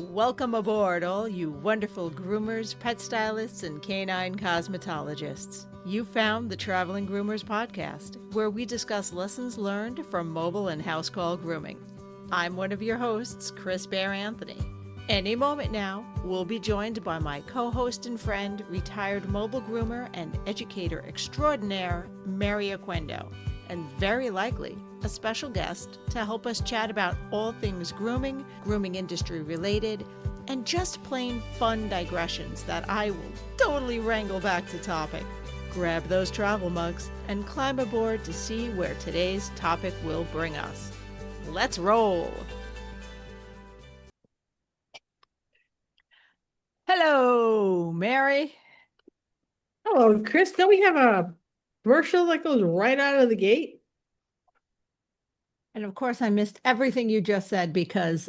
Welcome aboard, all you wonderful groomers, pet stylists, and canine cosmetologists. You found the Traveling Groomers Podcast, where we discuss lessons learned from mobile and house call grooming. I'm one of your hosts, Chris Bear Anthony. Any moment now, we'll be joined by my co-host and friend, retired mobile groomer and educator extraordinaire, Mary Oquendo, and very likely a special guest to help us chat about all things grooming, grooming industry related, and just plain fun digressions that I will totally wrangle back to topic. Grab those travel mugs and climb aboard to see where today's topic will bring us. Let's roll! Hello, Mary. Hello, Chris. Don't we have a commercial that goes right out of the gate? And of course, I missed everything you just said because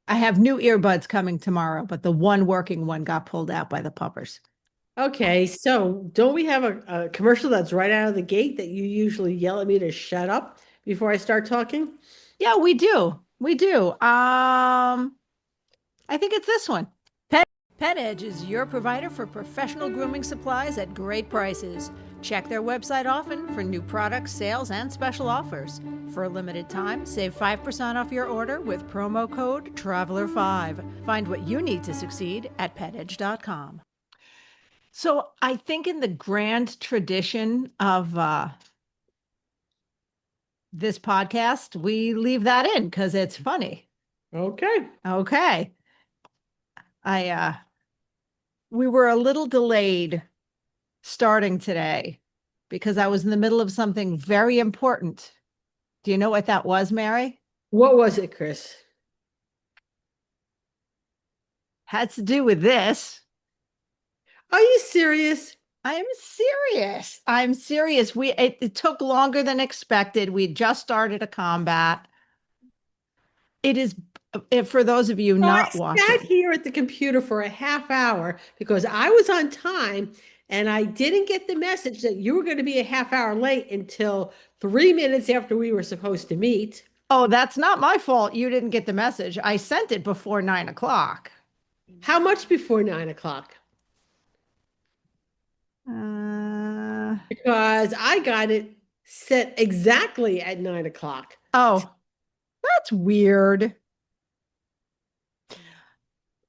I have new earbuds coming tomorrow, but the one working one got pulled out by the puppers. Okay, so don't we have a commercial that's right out of the gate that you usually yell at me to shut up before I start talking? Yeah, we do. We do. I think it's this one. Pet Edge is your provider for professional grooming supplies at great prices. Check their website often for new products, sales, and special offers. For a limited time, save 5% off your order with promo code TRAVELER5. Find what you need to succeed at petedge.com. So I think in the grand tradition of this podcast, we leave that in because it's funny. Okay. Okay. We were a little delayed starting today because I was in the middle of something very important. Do you know what that was, Mary? What was it, Chris? Had to do with this. Are you serious? I'm serious. I'm serious. It took longer than expected. We just started a combat. It is, for those of you not watching. I sat here at the computer for a half hour because I was on time and I didn't get the message that you were going to be a half hour late until 3 minutes after we were supposed to meet. Oh, that's not my fault. You didn't get the message. I sent it before 9 o'clock. How much before 9 o'clock? Because I got it set exactly at 9 o'clock. Oh, that's weird.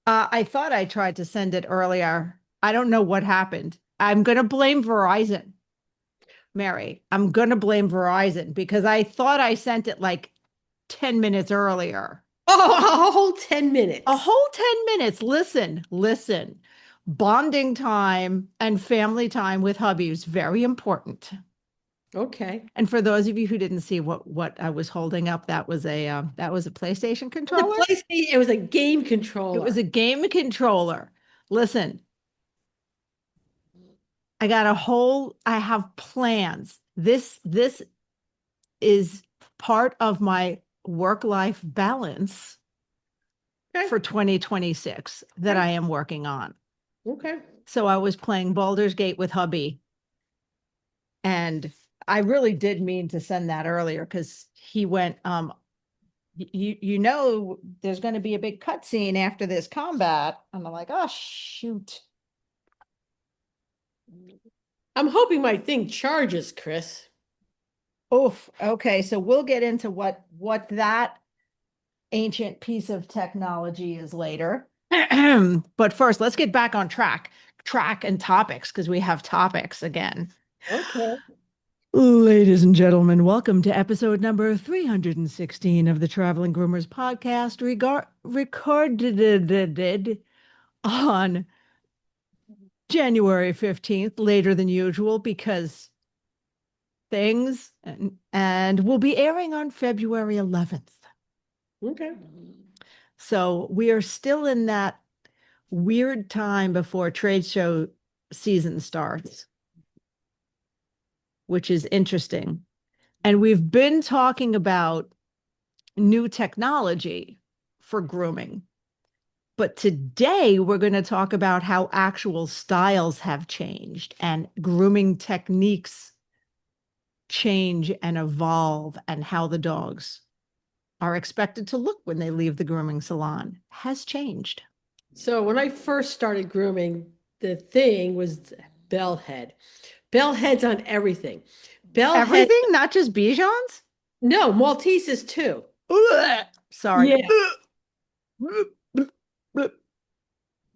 I thought I tried to send it earlier. I don't know what happened. I'm going to blame Verizon, Mary. I'm going to blame Verizon because I thought I sent it like 10 minutes earlier. Oh, a whole 10 minutes. A whole 10 minutes. Listen. Bonding time and family time with hubby is very important. Okay. And for those of you who didn't see what I was holding up, that was a PlayStation controller. It was a game controller. It was a game controller. Listen, I have plans. This is part of my work-life balance for 2026 that I am working on. Okay. So I was playing Baldur's Gate with hubby, and I really did mean to send that earlier because he went, you know, there's going to be a big cutscene after this combat. And I'm like, oh, shoot. I'm hoping my thing charges, Chris. Oof. Okay. So we'll get into what that ancient piece of technology is later. But first, let's get back on track and topics because we have topics again. Okay. Ladies and gentlemen, welcome to episode number 316 of the Traveling Groomers Podcast, recorded on January 15th, later than usual because things, and will be airing on February 11th. Okay. So we are still in that weird time before trade show season starts, which is interesting. And we've been talking about new technology for grooming. But today we're going to talk about how actual styles have changed and grooming techniques change and evolve and how the dogs are expected to look when they leave the grooming salon has changed. So when I first started grooming, the thing was bell head. Bell heads on everything. Bell head, Everything, not just Bijans? no, Malteses too. Ugh, sorry. Yeah,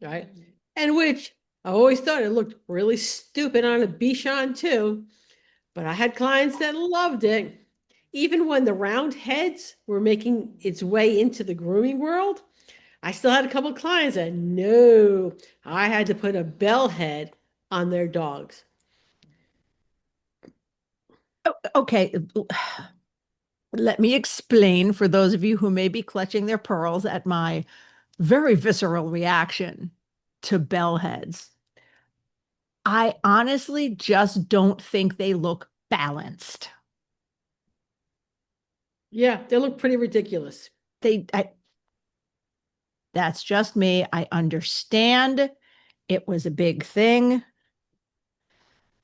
right. And which I always thought it looked really stupid on a Bichon too, but I had clients that loved it. Even when the round heads were making its way into the grooming world, I still had a couple of clients that no, I had to put a bell head on their dogs. Okay, let me explain for those of you who may be clutching their pearls at my very visceral reaction to bell heads. I honestly just don't think they look balanced. Yeah, they look pretty ridiculous. That's just me. I understand it was a big thing.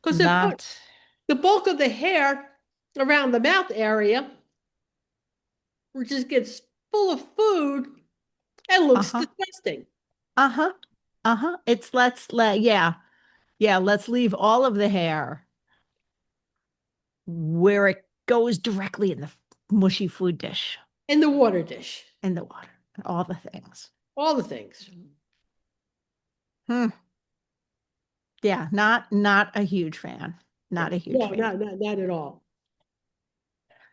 Because Not, the bulk of the hair around the mouth area just gets full of food and looks uh-huh, disgusting. uh-huh, uh-huh. It's yeah, let's leave all of the hair where it goes directly in the mushy food dish, In the water dish, in the water, all the things. all the things. Hmm. Yeah, not a huge fan. Not a huge No, fan. not at all.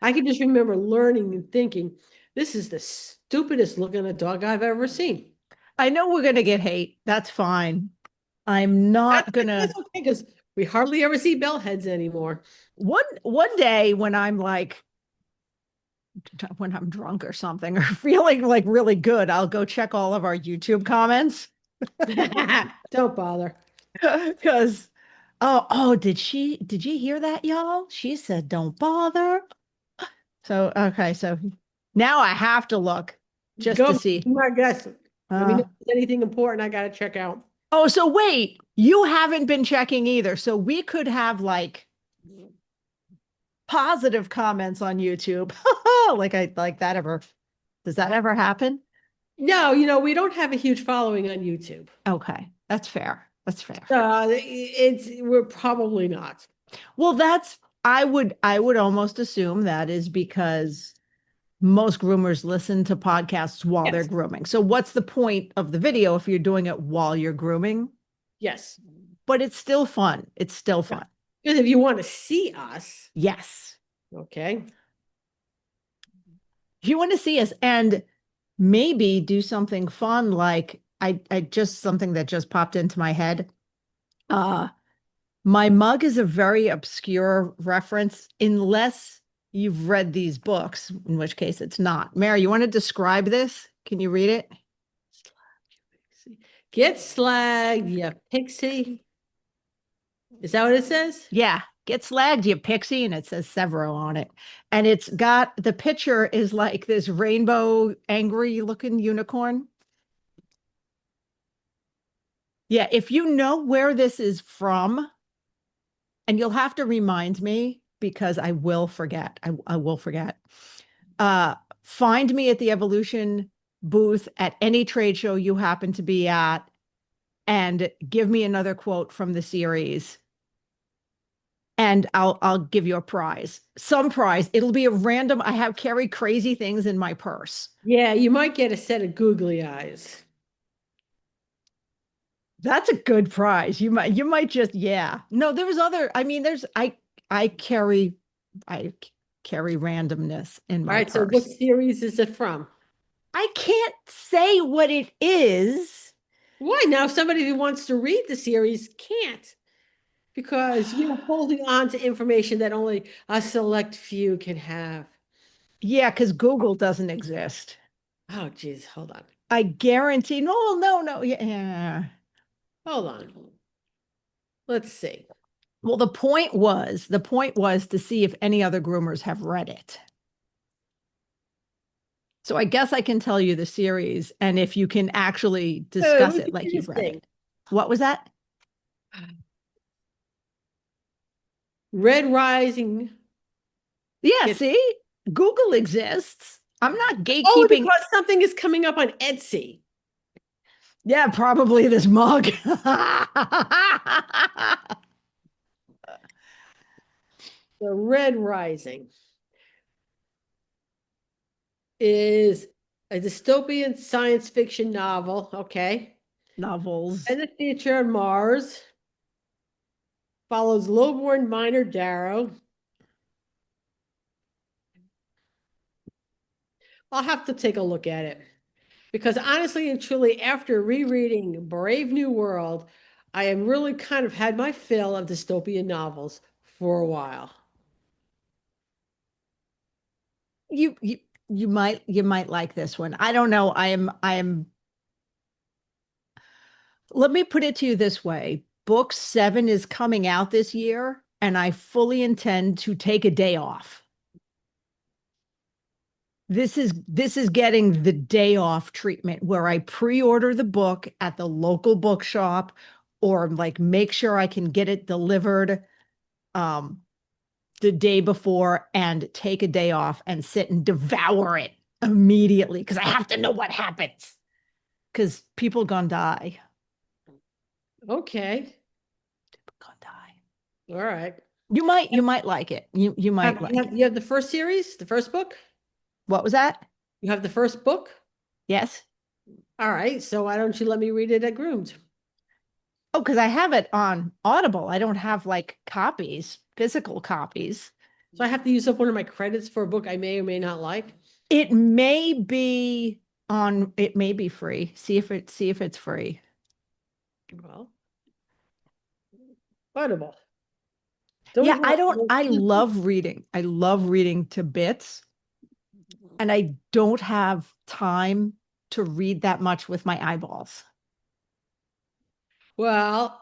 I can just remember learning and thinking, this is the stupidest looking dog I've ever seen. I know we're gonna get hate. That's fine. I'm not That's gonna okay because we hardly ever see bell heads anymore. one day when I'm drunk or something or feeling like really good, I'll go check all of our YouTube comments Don't bother. because did you hear that, y'all? She said don't bother. So okay, so now I have to look just Go, to see. my guess. Let me know Uh, if there's anything important I got to check out. oh, so wait, you haven't been checking either. So we could have like positive comments on YouTube. Like that ever does that ever happen? No, we don't have a huge following on YouTube. Okay, that's fair. That's fair. We're probably not. Well, I would almost assume that is because most groomers listen to podcasts while they're Yes, grooming. So what's the point of the video if you're doing it while you're grooming? yes. But it's still fun. It's still fun. Because if you want to see us, Yes. okay. If you want to see us and maybe do something fun like I just something that just popped into my head. Uh my mug is a very obscure reference unless you've read these books, in which case it's not. Mary, you want to describe this? Can you read it? Get slagged, you pixie. Is that what it says? Yeah. Get slagged, you pixie, and it says Severo on it. And it's got the picture is like this rainbow, angry looking unicorn. Yeah, if you know where this is from, and you'll have to remind me because I will forget. I will forget. Find me at the Evolution booth at any trade show you happen to be at and give me another quote from the series. And I'll give you a prize. Some prize. It'll be a random. I have carry crazy things in my purse. Yeah, you might get a set of googly eyes. That's a good prize. You might just, yeah. No, there was other, I mean, I carry I carry randomness in All my right, so what purse. series is it from? I can't say what it is. Why? Now, if somebody who wants to read the series can't because you're holding on to information that only a select few can have. Yeah, because Google doesn't exist. Oh, geez, hold on. I guarantee. No, no, no. Yeah. Hold on. Let's see. Well, the point was to see if any other groomers have read it. So I guess I can tell you the series and if you can actually discuss Oh, it like you've read interesting. it. What was that? Red Rising. Yeah, Get see? Google exists. I'm not Only gatekeeping. because something is coming up on Etsy. Yeah, probably this mug. The Red Rising is a dystopian science fiction novel. Okay. Novels. And the future on Mars follows lowborn miner Darrow. I'll have to take a look at it because honestly and truly, after rereading Brave New World, I am really kind of had my fill of dystopian novels for a while. You you might like this one. I don't know. I am let me put it to you this way. Book 7 is coming out this year, and I fully intend to take a day off. This is getting the day off treatment where I pre-order the book at the local bookshop or like make sure I can get it delivered um the day before and take a day off and sit and devour it immediately because I have to know what happens because people gonna die. Okay. People gonna die. All right. You might like it. You might Have, you like have it. you have the first series, the first book? What was that? You have the first book? Yes. All right. So why don't you let me read it at Groomed? Oh, because I have it on Audible. I don't have like copies, physical copies. So I have to use up one of my credits for a book I may or may not like. It may be it may be free. See if it's free. Well, Audible. Don't Yeah, even I want don't I love reading. I love reading to bits, and I don't have time to read that much with my eyeballs. well,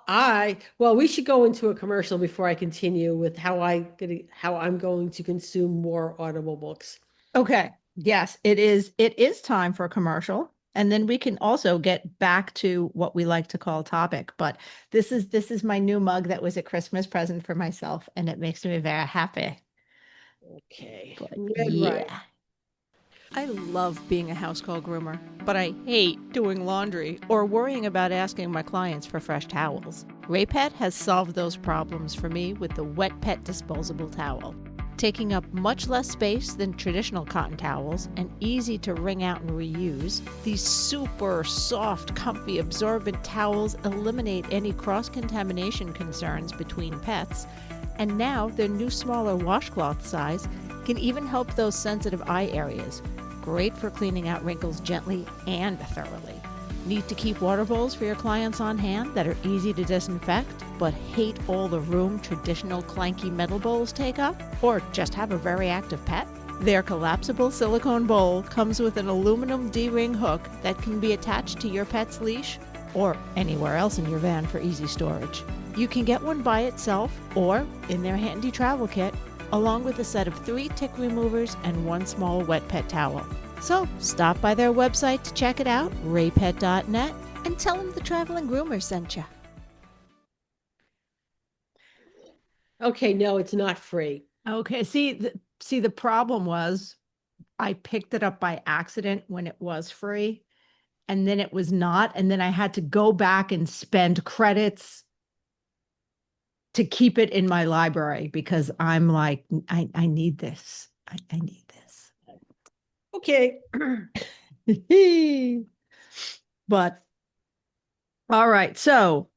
we should go into a commercial before I continue with how I'm going to consume more Audible books. Okay. Yes, it is time for a commercial. And then we can also get back to what we like to call topic. But this is my new mug that was a Christmas present for myself, and it makes me very happy. Okay. But Red Right. yeah. I love being a house call groomer, but I hate doing laundry or worrying about asking my clients for fresh towels. Raypet has solved those problems for me with the Wet Pet disposable towel. Taking up much less space than traditional cotton towels and easy to wring out and reuse, these super soft, comfy, absorbent towels eliminate any cross-contamination concerns between pets, and now their new smaller washcloth size can even help those sensitive eye areas. Great for cleaning out wrinkles gently and thoroughly. Need to keep water bowls for your clients on hand that are easy to disinfect, but hate all the room traditional clanky metal bowls take up? Or just have a very active pet? Their collapsible silicone bowl comes with an aluminum D-ring hook that can be attached to your pet's leash or anywhere else in your van for easy storage. You can get one by itself or in their handy travel kit, along with a set of 3 tick removers and 1 small wet pet towel. So stop by their website to check it out, raypet.net, and tell them the Traveling Groomers sent you. Okay, no, it's not free. Okay, see, the problem was I picked it up by accident when it was free, and then it was not, and then I had to go back and spend credits to keep it in my library because I'm like, I need this. I need this. Okay. But all right, so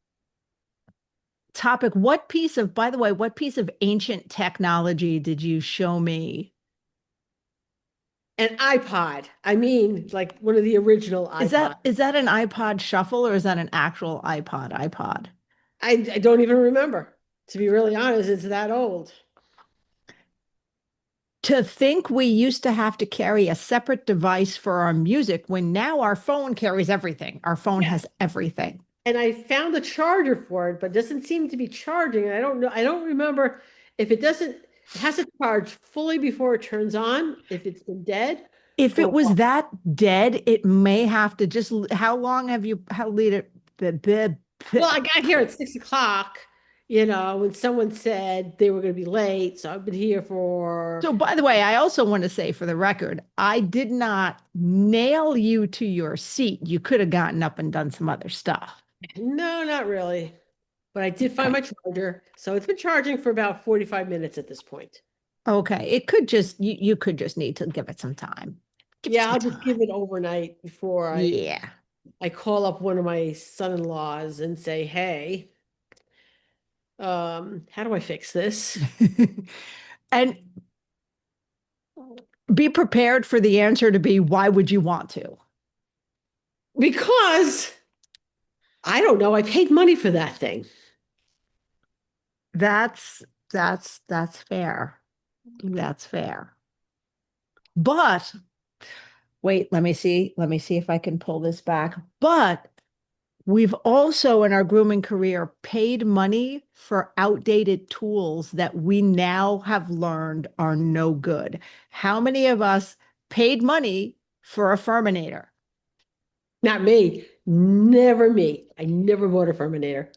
topic, by the way, what piece of ancient technology did you show me? An iPod. I mean, like one of the original Is iPods. that an iPod shuffle or is that an actual iPod? I don't even remember. To be really honest, it's that old. To think we used to have to carry a separate device for our music when now our phone carries everything. Our phone Yes. has everything. And I found the charger for it, but it doesn't seem to be charging. And I don't know. I don't remember if it doesn't, it has to charge fully before it turns on, if it's been dead. If it Or, was that dead, it may have to how long have you, how lead it? well, I got here at 6 o'clock. when someone said they were going to be late. So I've been here for, So, by the way, I also want to say for the record, I did not nail you to your seat. You could have gotten up and done some other stuff. no, not really. But I did find Okay. my charger. So it's been charging for about 45 minutes at this point. Okay. It could just, you could just need to give it some time. Give it Yeah, some I'll just give time. it overnight before Yeah. I call up one of my son-in-laws and say, hey, how do I fix this? And be prepared for the answer to be, why would you want to? Because I don't know, I paid money for that thing. That's that's fair. That's fair. But wait, let me see. Let me see if I can pull this back. But we've also in our grooming career paid money for outdated tools that we now have learned are no good. How many of us paid money for a Furminator? Not me. Never me. I never bought a Terminator.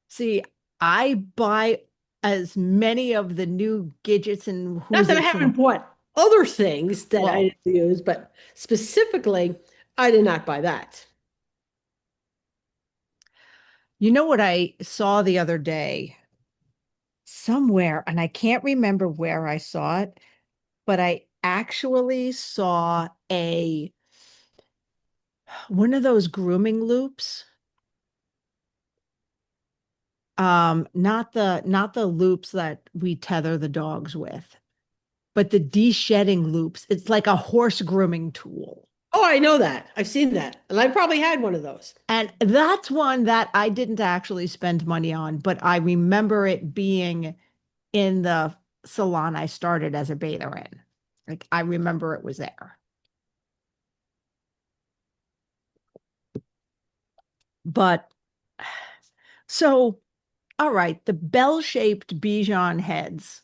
See, I buy as many of the new gadgets and Not who's that I it's haven't and bought other things that I well, didn't use, but specifically, I did not buy that. you know what I saw the other day somewhere, and I can't remember where I saw it, but I actually saw a one of those grooming loops. Not the loops that we tether the dogs with, but the de-shedding loops. It's like a horse grooming tool. Oh, I know that. I've seen that. And I probably had one of those. And that's one that I didn't actually spend money on, but I remember it being in the salon I started as a bather in. Like I remember it was there. But so, all right, the bell-shaped Bichon heads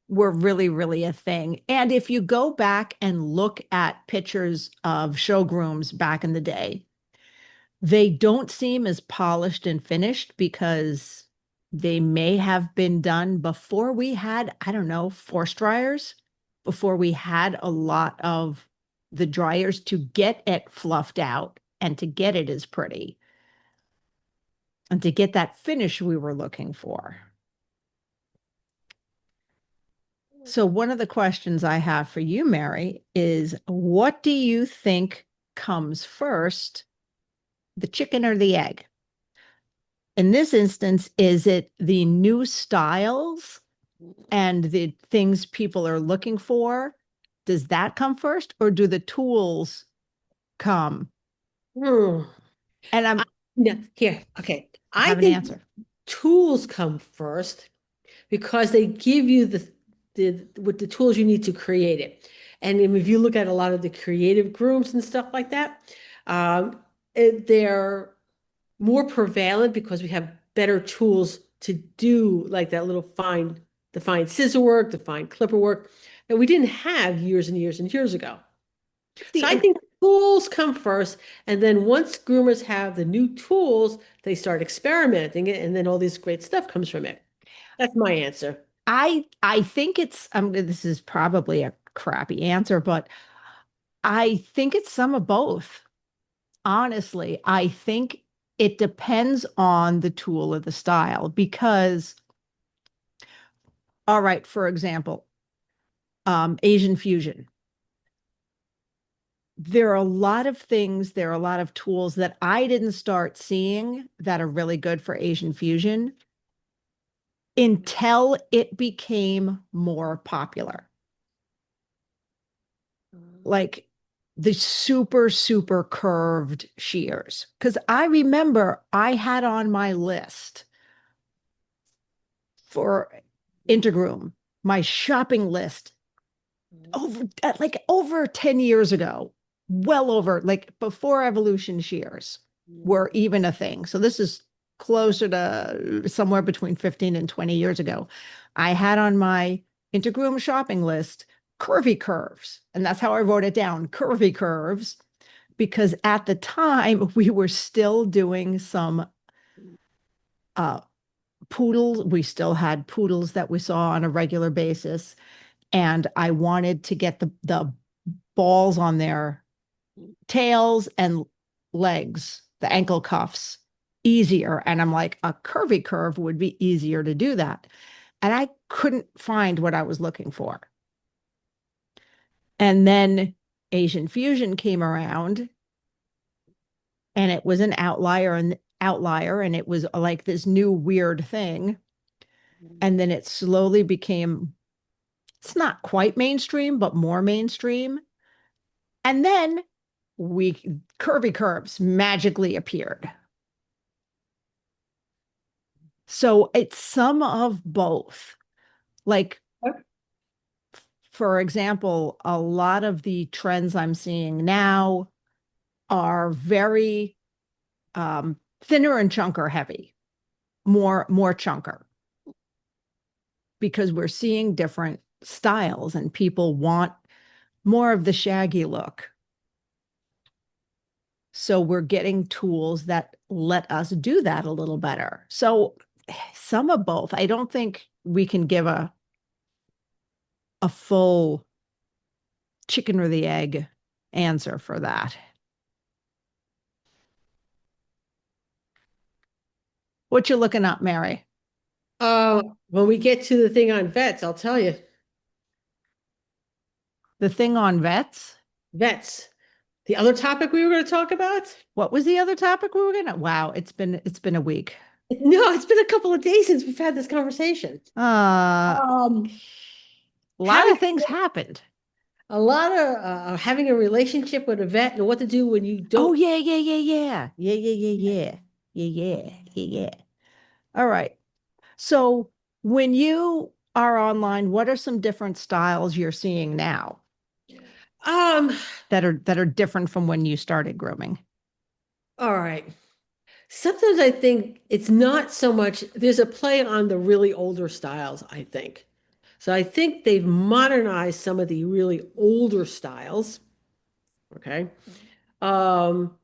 were really, really a thing. And if you go back and look at pictures of show grooms back in the day, they don't seem as polished and finished because they may have been done before we had, I don't know, force dryers, before we had a lot of the dryers to get it fluffed out and to get it as pretty and to get that finish we were looking for. So, one of the questions I have for you, Mary, is what do you think comes first, the chicken or the egg? In this instance, is it the new styles and the things people are looking for? Does that come first, or do the tools come? Hmm. And I, I'm no, here, okay. I have an think answer. tools come first because they give you the with the tools you need to create it. And if you look at a lot of the creative grooms and stuff like that, they're more prevalent because we have better tools to do like that little the fine scissor work, the fine clipper work that we didn't have years and years and years ago. So See, I and think tools come first, and then once groomers have the new tools, they start experimenting it, and then all this great stuff comes from it. That's my answer. I think it's this is probably a crappy answer, but I think it's some of both. Honestly, I think it depends on the tool or the style because, all right, for example, Asian fusion. There are a lot of things, there are a lot of tools that I didn't start seeing that are really good for Asian fusion until it became more popular. Like the super, super curved shears. Because I remember I had on my list for Intergroom, my shopping list over 10 years ago, well over like before evolution shears were even a thing. So this is closer to somewhere between 15 and 20 years ago. I had on my Intergroom shopping list curvy curves, and that's how I wrote it down, curvy curves, because at the time we were still doing some uh, poodles. We still had poodles that we saw on a regular basis. And I wanted to get the balls on their tails and legs, the ankle cuffs, easier. And I'm like, a curvy curve would be easier to do that. And I couldn't find what I was looking for. And then Asian Fusion came around and it was an outlier and it was like this new weird thing. And then it slowly became, it's not quite mainstream, but more mainstream. And then we curvy curves magically appeared. So it's some of both. Like, for example, a lot of the trends I'm seeing now are very thinner and chunker heavy, more chunker, because we're seeing different styles and people want more of the shaggy look. So we're getting tools that let us do that a little better. So some of both. I don't think we can give a full chicken or the egg answer for that. What you looking up, Mary? When we get to the thing on vets, I'll tell you. The thing on vets? Vets. The other topic we were going to talk about? What was the other topic we were gonna? Wow, it's been a week. No, it's been a couple of days since we've had this conversation. A lot Having of things happened. a lot of having a relationship with a vet and what to do when you Oh don't. yeah. All right. So when you are online, what are some different styles you're seeing now Um, that are different from when you started grooming? all right. Sometimes I think it's not so much, there's a play on the really older styles, I think. So I think they've modernized some of the really older styles. Okay. Um,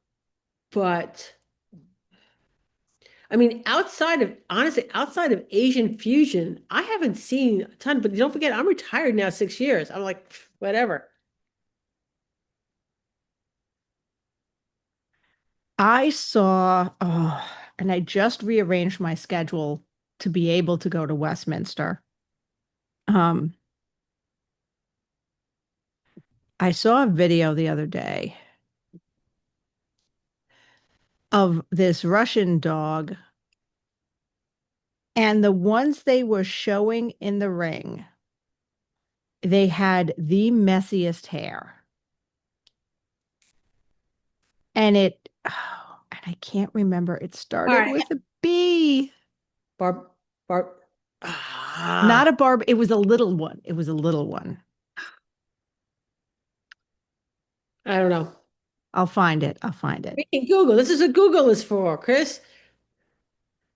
but I mean, honestly, outside of Asian fusion, I haven't seen a ton, but don't forget, I'm retired now 6 years. I'm like, whatever. I saw, oh, and I just rearranged my schedule to be able to go to Westminster. Um, I saw a video the other day of this Russian dog, and the ones they were showing in the ring, they had the messiest hair. And I can't remember. It All started right. with a B. Barb, Barb, Not ah, a barb. It was a little one. It was a little one. I don't know. I'll find it. I'll find it. We can Google. This is what Google is for, Chris.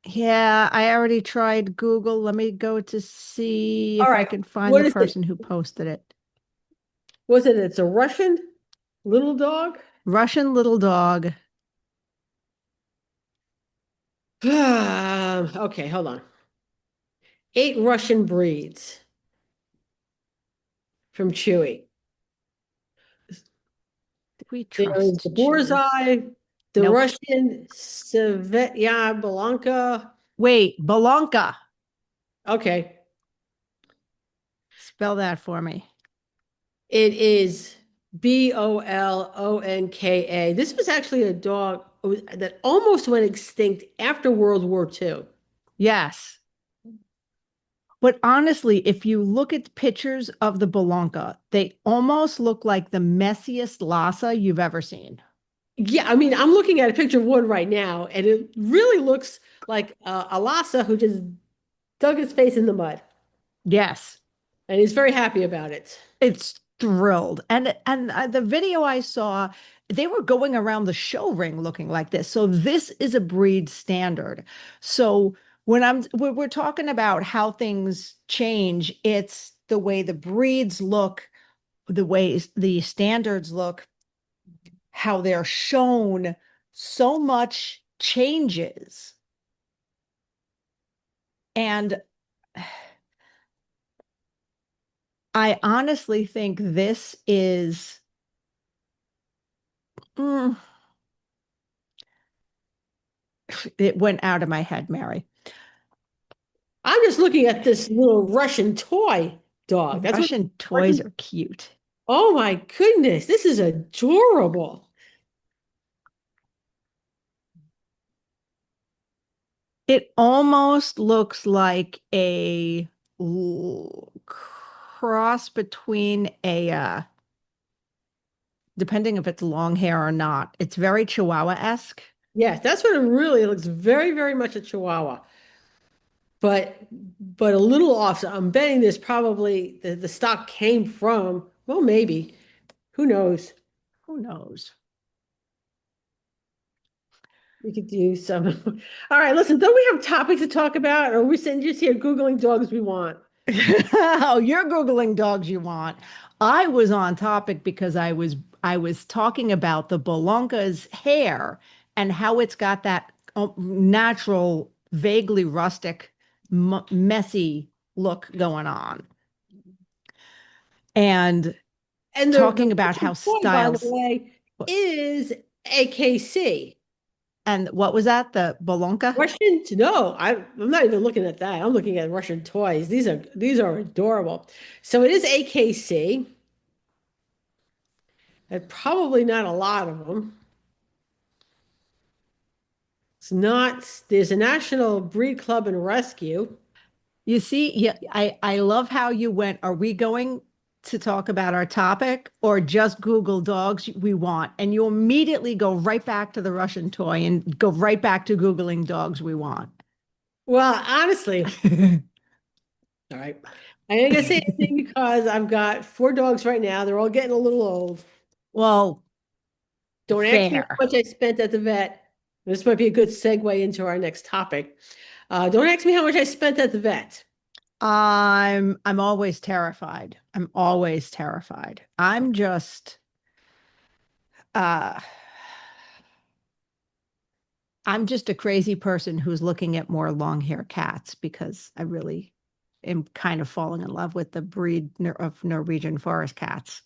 Yeah, I already tried Google. Let me go to see All if I right. can find the What is it? person who posted it. Was it? It's a Russian little dog? Russian little dog. Okay, hold on. 8 Russian breeds from Chewy. We There is the trust Boar's Chewy. Eye, the Nope. Russian Svetya Blanca. Wait, Belanca. Okay. Spell that for me. It is Bolonka. This was actually a dog that almost went extinct after World War II. Yes. But honestly, if you look at pictures of the Belanca, they almost look like the messiest Lhasa you've ever seen. Yeah, I mean, I'm looking at a picture of one right now, and it really looks like a Lhasa who just dug his face in the mud, Yes, and he's very happy about it. it's thrilled. And the video I saw, they were going around the show ring looking like this. So this is a breed standard. So when we're talking about how things change, it's the way the breeds look, the way the standards look, how they're shown so much changes. And I honestly think this is, it went out of my head, Mary. I'm just looking at this little Russian toy dog. That's what Russian toys Russian. are cute. Oh my goodness, this is adorable. It almost looks like a cross between depending if it's long hair or not. It's very Chihuahua-esque. Yes, that's what it really looks very, very much a Chihuahua. But a little off. So I'm betting this probably the stock came from, well, maybe. Who knows? Who knows? We could do some. All right, listen, don't we have topics to talk about? Or are we sitting just here Googling dogs we want? Oh, you're Googling dogs you want. I was on topic because I was talking about the Bolonka's hair and how it's got that natural, vaguely rustic, messy look going on. And And talking the about Russian how toy, by the styles. way, is AKC. And what was that? The Bolonka? Russian, no, I'm not even looking at that. I'm looking at Russian toys. These are adorable. So it is AKC. And probably not a lot of them. It's not, there's a National Breed Club and Rescue. You see, yeah, I love how you went. Are we going to talk about our topic or just Google dogs we want? And you immediately go right back to the Russian toy and go right back to Googling dogs we want. Well, honestly, all right. I ain't gonna say anything because I've got 4 dogs right now. They're all getting a little old. Well, Don't ask me how fair. much I spent at the vet. This might be a good segue into our next topic. Don't ask me how much I spent at the vet. I'm always terrified. I'm always terrified. I'm just uh I'm just a crazy person who's looking at more long hair cats because I really am kind of falling in love with the breed of Norwegian forest cats.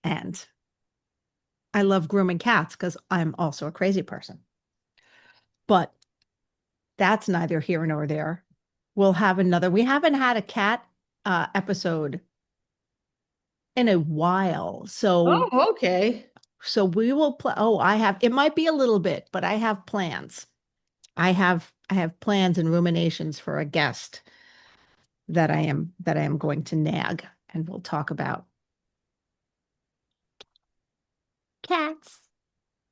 And I love grooming cats because I'm also a crazy person. But that's neither here nor there. We'll have another. We haven't had a cat episode in a while. So Oh, okay. we will play. Oh, it might be a little bit, but I have plans. I have plans and ruminations for a guest that I am going to nag, and we'll talk about cats.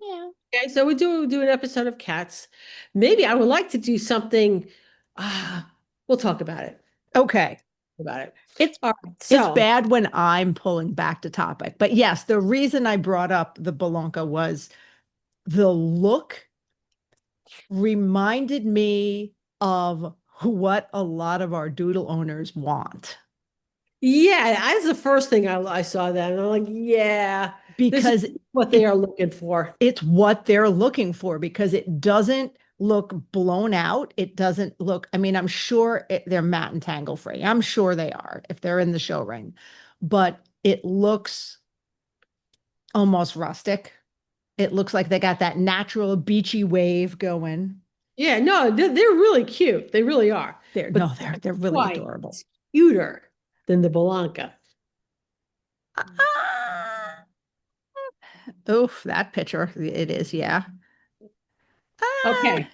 Yeah. Okay, so we do an episode of cats. Maybe I would like to do something. We'll talk about it. Okay. About it. It's All right. it's So bad when I'm pulling back to topic. But yes, the reason I brought up the Bolonka was the look reminded me of what a lot of our doodle owners want. yeah, that's the first thing I saw that, and I'm like, yeah, this is Because what they are looking for. it's what they're looking for because it doesn't look blown out. It doesn't look, I mean, I'm sure they're mat and tangle free. I'm sure they are if they're in the show ring, but it looks almost rustic. It looks like they got that natural beachy wave going. Yeah, no, they're really cute. They really are. But They're really why adorable. it's cuter than the Blanca. Ah, oof, that picture. It is, yeah. Ah, Okay,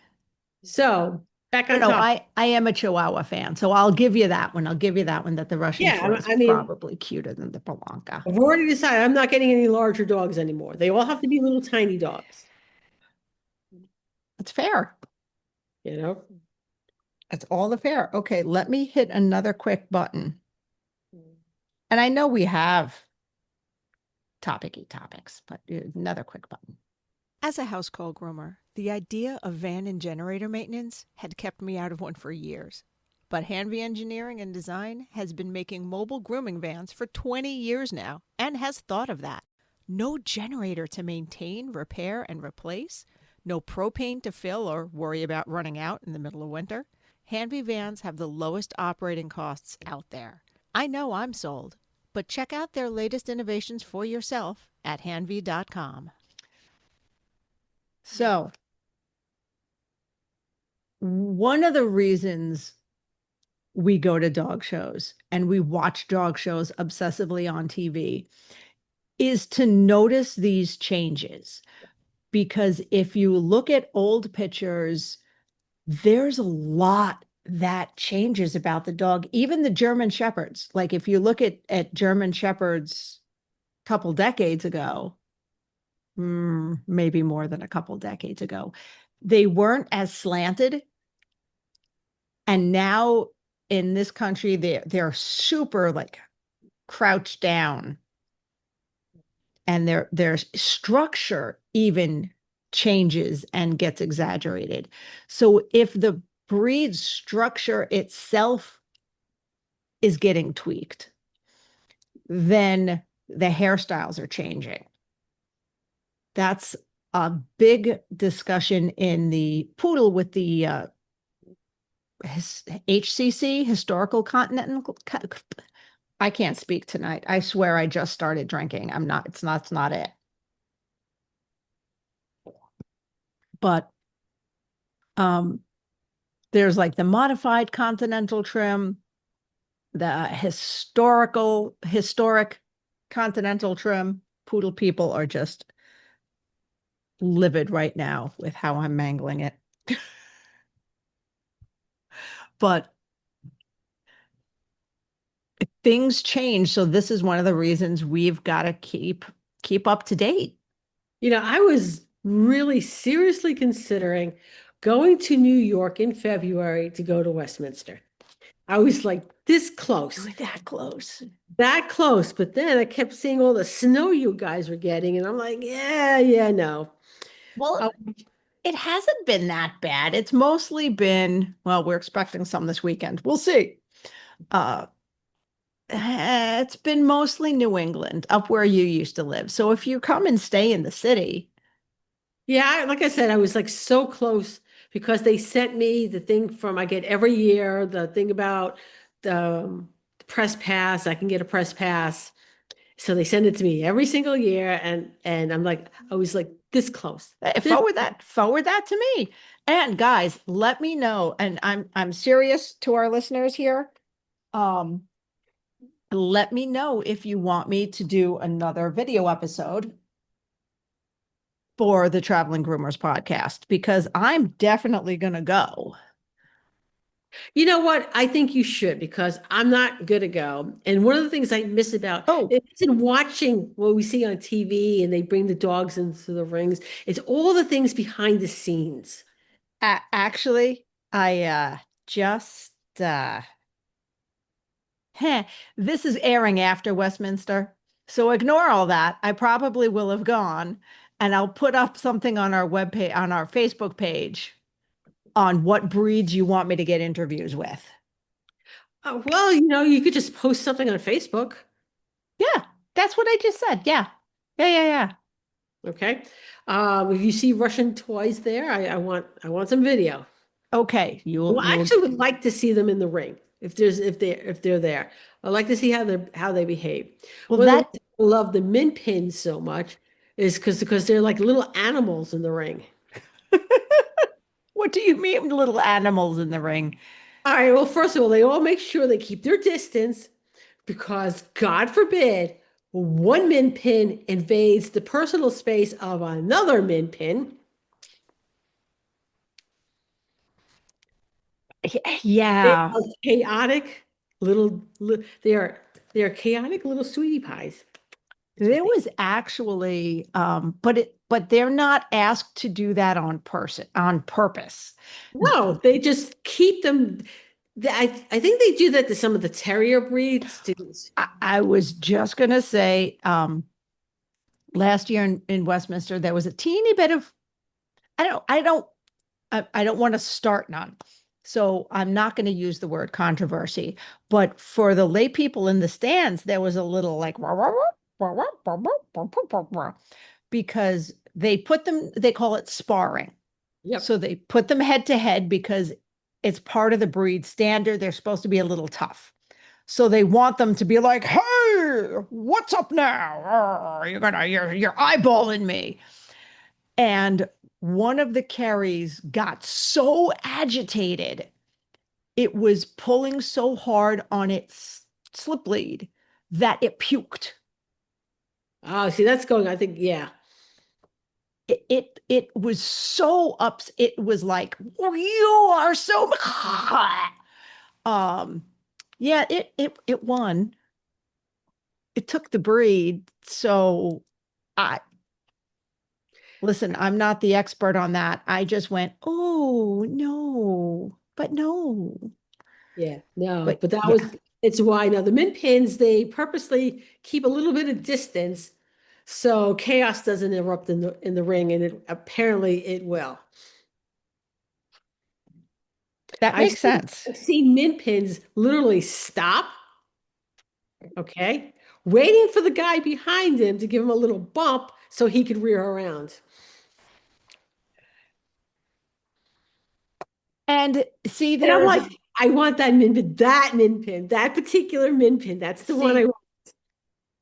so back I on don't know. top. I am a Chihuahua fan, so I'll give you that one. I'll give you that one that the Russian Yeah, toy is I mean, probably cuter than the Polanka. I've already decided I'm not getting any larger dogs anymore. They all have to be little tiny dogs. That's fair. You know. That's all the fair. Okay, let me hit another quick button. And I know we have topic-y topics, but another quick button. As a house call groomer, the idea of van and generator maintenance had kept me out of one for years. But Hanvey Engineering and Design has been making mobile grooming vans for 20 years now and has thought of that. No generator to maintain, repair, and replace. No propane to fill or worry about running out in the middle of winter. Hanvey vans have the lowest operating costs out there. I know I'm sold, but check out their latest innovations for yourself at hanvey.com. So, one of the reasons we go to dog shows and we watch dog shows obsessively on TV is to notice these changes. Because if you look at old pictures, there's a lot that changes about the dog, even the German Shepherds. Like if you look at German Shepherds a couple decades ago, maybe more than a couple decades ago, they weren't as slanted. And now in this country, they're super like crouched down, and their structure even changes and gets exaggerated. So if the breed structure itself is getting tweaked, then the hairstyles are changing. That's a big discussion in the poodle with the HCC, Historical Continental. I can't speak tonight. I swear I just started drinking. I'm not, it's not it. But there's like the modified continental trim, the historic continental trim. Poodle people are just livid right now with how I'm mangling it. But things change. So this is one of the reasons we've got to keep up to date. I was really seriously considering going to New York in February to go to Westminster. I was like this close. That close. That close. But then I kept seeing all the snow you guys were getting, and I'm like, yeah, no. Well, it hasn't been that bad. It's mostly been, well, we're expecting some this weekend. We'll see. It's been mostly New England, up where you used to live. So if you come and stay in the city. Yeah, like I said, I was like so close because they sent me the thing I get every year, the thing about the press pass. I can get a press pass. So they send it to me every single year. And I'm like, I was like this close. Forward that to me. And guys, let me know. And I'm serious to our listeners here. Let me know if you want me to do another video episode for the Traveling Groomers podcast, because I'm definitely going to go. You know what? I think you should, because I'm not good to go. And one of the things I miss about it isn't watching what we see on TV and they bring the dogs into the rings. It's all the things behind the scenes. Actually, I just this is airing after Westminster. So ignore all that. I probably will have gone, and I'll put up something on our webpage, on our Facebook page, on what breeds you want me to get interviews with. Well, you could just post something on Facebook. Yeah, that's what I just said. Yeah. Okay. If you see Russian toys there, I want some video. Okay. I actually would like to see them in the ring if they're there. I'd like to see how they behave. Well, One of the reasons I love the min pins so much is because they're like little animals in the ring. What do you mean, little animals in the ring? All right. Well, first of all, they all make sure they keep their distance, because God forbid one min pin invades the personal space of another min pin. Yeah. They are chaotic little they are chaotic little sweetie pies. There was actually, but they're not asked to do that on purpose. No, they just keep them. I think they do that to some of the terrier breeds too. I was just gonna say, last year in Westminster, there was a teeny bit of, I don't want to start none. So I'm not going to use the word controversy, but for the lay people in the stands, there was a little like, rah, rah, rah, because they call it sparring. Yep. So they put them head to head because it's part of the breed standard. They're supposed to be a little tough. So they want them to be like, hey, what's up now? You're eyeballing me. And one of the Kerrys got so agitated, it was pulling so hard on its slip lead that it puked. Oh, see, that's going, I think, yeah. It was so it was like, oh, you are so yeah, it won. It took the breed. So I listen, I'm not the expert on that. I just went, oh no, but no. Yeah, no, But but that was, yeah, it's why now the min pins, they purposely keep a little bit of distance so chaos doesn't erupt in the ring, and it apparently it will. that I've makes seen, sense. I've seen min pins literally stop, okay, waiting for the guy behind him to give him a little bump so he could rear around. And see, And I'm there's like, I want that that particular min pin, that's the one I see, want.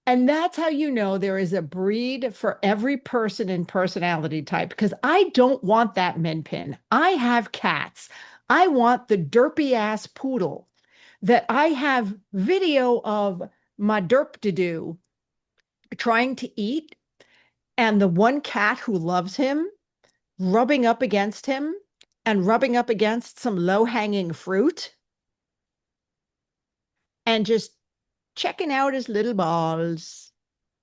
and that's how you know there is a breed for every person and personality type. Because I don't want that min pin. I have cats. I want the derpy ass poodle that I have video of my derp to do trying to eat, and the one cat who loves him rubbing up against him and rubbing up against some low hanging fruit and just checking out his little balls.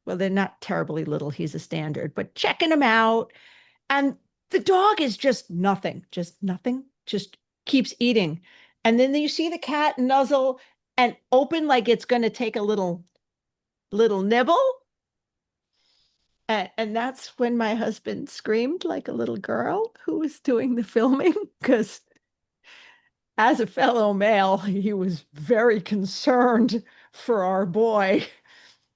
Well, they're not terribly little. He's a standard, but checking them out. And the dog is just nothing, just keeps eating. And then you see the cat nuzzle and open like it's going to take a little nibble. And that's when my husband screamed like a little girl who was doing the filming because as a fellow male, he was very concerned for our boy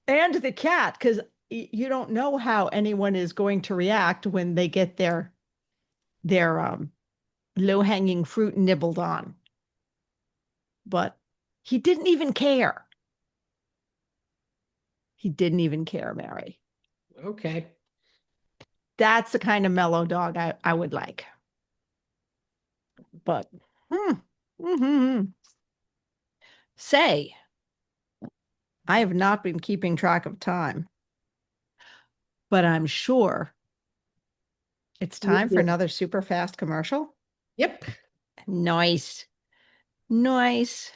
and the cat because you don't know how anyone is going to react when they get their low-hanging fruit nibbled on. But he didn't even care. He didn't even care, Mary. Okay. That's the kind of mellow dog I would like. But mm-hmm. Say, I have not been keeping track of time, but I'm sure it's time for another super fast commercial. Yep. Nice. Nice.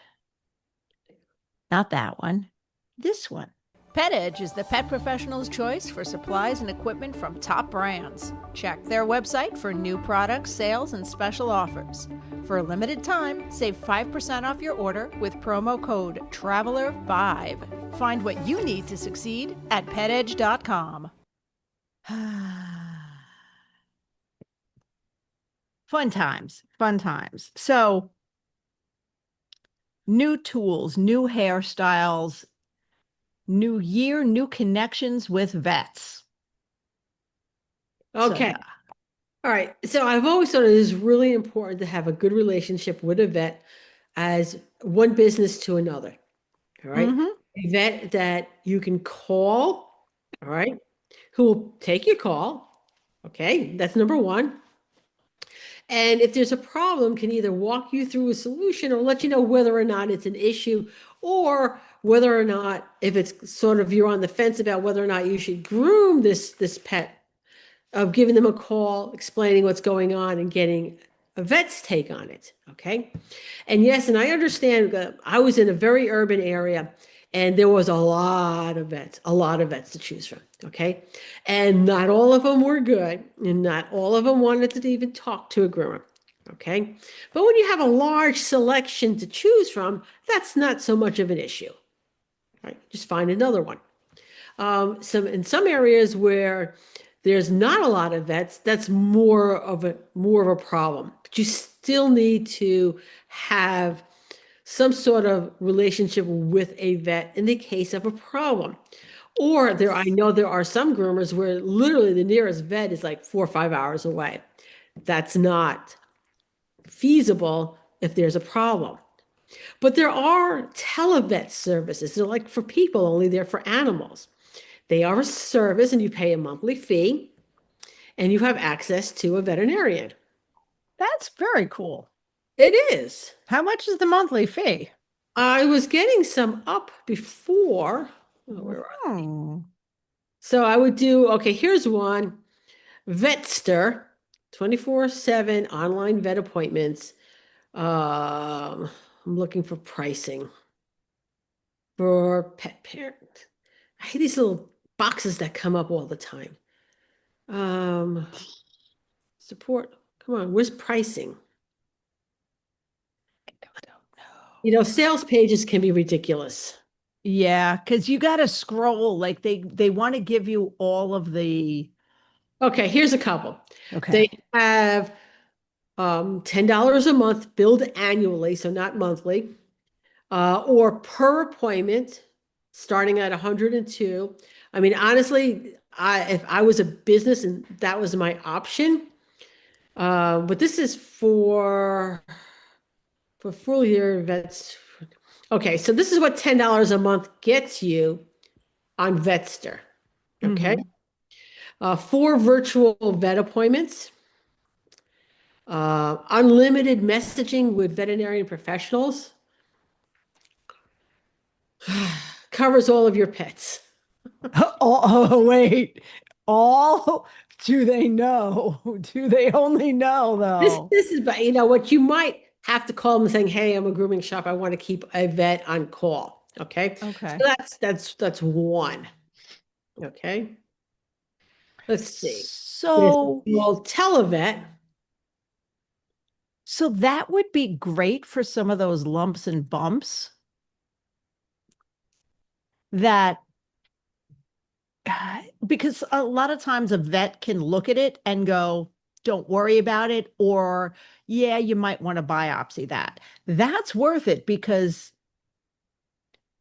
Not that one. This one. Pet Edge is the pet professional's choice for supplies and equipment from top brands. Check their website for new products, sales, and special offers. For a limited time, save 5% off your order with promo code TRAVELER5. Find what you need to succeed at petedge.com. Fun times, fun times. So, new tools, new hairstyles, new year, new connections with vets. Okay. So, All right. So I've always thought it is really important to have a good relationship with a vet as one business to another. All right. mm-hmm. A vet that you can call, all right, who will take your call. Okay. That's number one. And if there's a problem, can either walk you through a solution or let you know whether or not it's an issue, or whether or not, if it's sort of you're on the fence about whether or not you should groom this pet, of giving them a call, explaining what's going on, and getting a vet's take on it. Okay. And yes, and I understand that I was in a very urban area and there was a lot of vets to choose from. Okay. And not all of them were good, and not all of them wanted to even talk to a groomer. Okay. But when you have a large selection to choose from, that's not so much of an issue. Right. Just find another one. In some areas where there's not a lot of vets, that's more of a problem. But you still need to have some sort of relationship with a vet in the case of a problem. Or I know there are some groomers where literally the nearest vet is like 4 or 5 hours away. That's not feasible if there's a problem. But there are televet services. They're like for people, only they're for animals. They are a service and you pay a monthly fee and you have access to a veterinarian. That's very cool. It is. How much is the monthly fee? I was getting some up before. Oh, where are they? Hmm. So I would do, okay, here's one. Vetster, 24/7 online vet appointments. I'm looking for pricing for pet parent. I hate these little boxes that come up all the time. Um, support. Come on, where's pricing? I don't know. Sales pages can be ridiculous. Yeah, because you got to scroll. Like they want to give you all of the. Okay, here's a couple. They Okay. have $10 a month billed annually, so not monthly, or per appointment, starting at 102. I mean, honestly, if I was a business and that was my option, but this is for full year vets. Okay, so this is what $10 a month gets you on Vetster. Okay, Mhm. 4 virtual vet appointments, unlimited messaging with veterinarian professionals, covers all of your pets. Oh, wait. All do they know? Do they only know This though? this is, but what you might have to call them saying, "Hey, I'm a grooming shop. I want to keep a vet on call." Okay, so Okay. that's one. Okay, let's see. There's So well, televet. so that would be great for some of those lumps and bumps that because a lot of times a vet can look at it and go, don't worry about it, or yeah, you might want to biopsy that. That's worth it because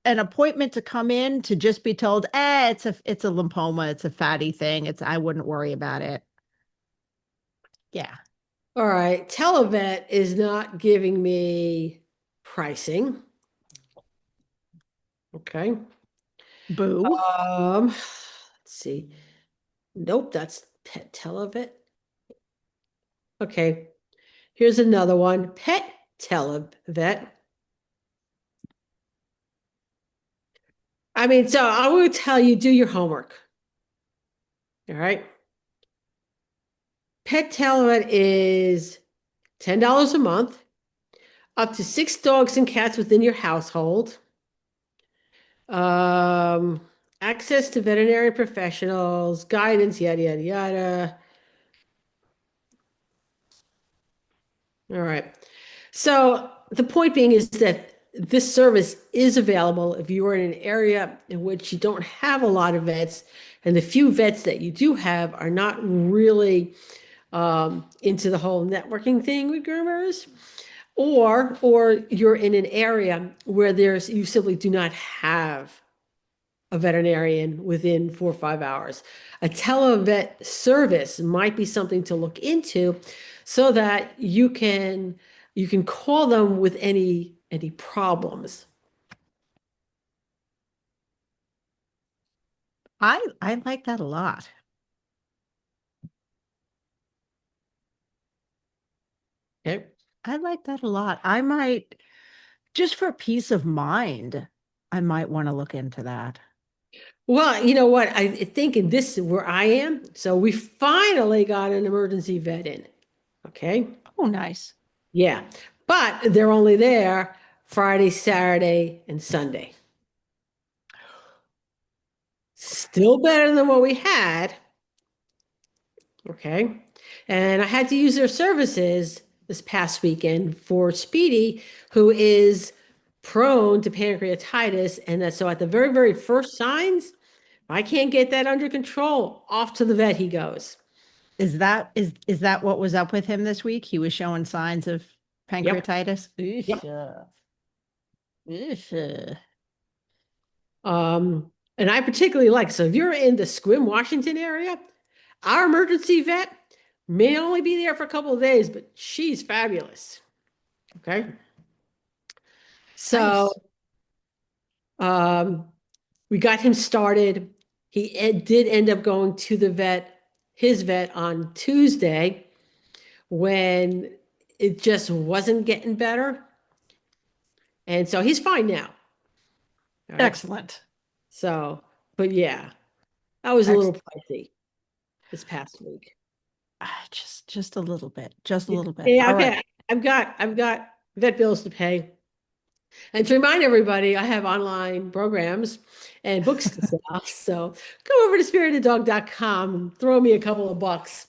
an appointment to come in to just be told, it's a lymphoma, it's a fatty thing, I wouldn't worry about it. Yeah. All right, televet is not giving me pricing. Okay. Boo. Let's see. Nope, that's pet televet. Okay, here's another one. Pet televet. I mean, so I will tell you, do your homework. All right. Pet televet is $10 a month, up to 6 dogs and cats within your household. Um, access to veterinary professionals, guidance, yada yada yada. All right. So the point being is that this service is available if you are in an area in which you don't have a lot of vets, and the few vets that you do have are not really into the whole networking thing with groomers, or you're in an area where you simply do not have a veterinarian within 4 or 5 hours. A televet service might be something to look into so that you can call them with any problems. I like that a lot. Okay. I like that a lot. I might, just for peace of mind, I might want to look into that. Well, you know what? I think in this where I am, so we finally got an emergency vet in. Okay. Oh, nice. Yeah. But they're only there Friday, Saturday, and Sunday. Still better than what we had. Okay. And I had to use their services this past weekend for Speedy, who is prone to pancreatitis. And so at the very, very first signs, if I can't get that under control, off to the vet he goes. Is that what was up with him this week? He was showing signs of Yep. pancreatitis. Yep. Eesh, eesh. Um, And I particularly like, so if you're in the Sequim, Washington area, our emergency vet may only be there for a couple of days, but she's fabulous. Okay. So Nice. um, we got him started. Did end up going to his vet on Tuesday when it just wasn't getting better. And so he's fine now. All right. Excellent. So, but yeah, that was a little pricey this past week. Just a little bit. Just a Yeah, little bit. yeah, All right. okay. I've got vet bills to pay. And to remind everybody, I have online programs and books to sell. So go over to spirited-dog.com and throw me a couple of bucks.